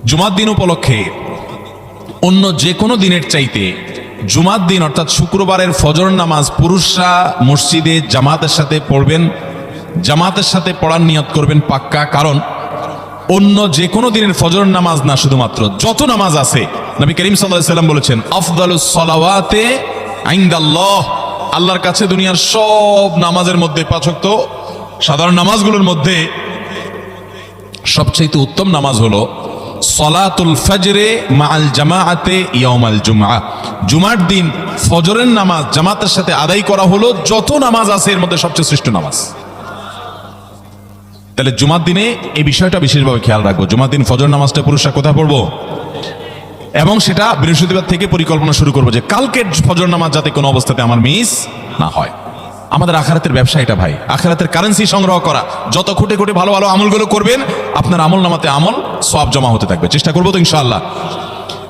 জুমার দিন উপলক্ষে অন্য যে কোনো দিনের চাইতে জুমার দিন অর্থাৎ শুক্রবারের ফজর নামাজ পুরুষরা মসজিদে জামাতের সাথে পড়বেন, জামাতের সাথে পড়ার নিয়ত করবেন পাক্কা। কারণ অন্য যে কোনো দিনের ফজর নামাজ না, শুধুমাত্র যত নামাজ আছে, নবী করিম সাল্লাল্লাহু আলাইহি ওয়াসাল্লাম বলেছেন আফদালুস সালাওয়াতে ইনদাল্লাহ, আল্লাহর কাছে দুনিয়ার সব নামাজের মধ্যে, পাঁচ ওয়াক্ত সাধারণ নামাজগুলোর মধ্যে সবচেয়ে উত্তম নামাজ হলো সলাতুল ফজরে মাআল জামাআতে ইয়াউমাল জুমআহ, জুমার দিন ফজরের নামাজ জামাতের সাথে আদায় করা হলো যত নামাজ আছে এর মধ্যে সবচেয়ে শ্রেষ্ঠ নামাজ। তাহলে জুমার দিনে এই বিষয়টা বিশেষভাবে খেয়াল রাখবো। জুমার দিন ফজর নামাজটা পুরুষরা কোথায় পড়বো, এবং সেটা বৃহস্পতিবার থেকে পরিকল্পনা শুরু করবো যে কালকের ফজর নামাজ যাতে কোনো অবস্থাতে আমার মিস না হয়। আমাদের আখিরাতের ব্যবসা এটা ভাই, আখিরাতের কারেন্সি সংগ্রহ করা। যত খুঁটে খুঁটে ভালো ভালো আমলগুলো করবেন, আপনার আমল নামাতে আমল সওয়াব জমা হতে থাকবে। চেষ্টা করবো তো ইনশাআল্লাহ।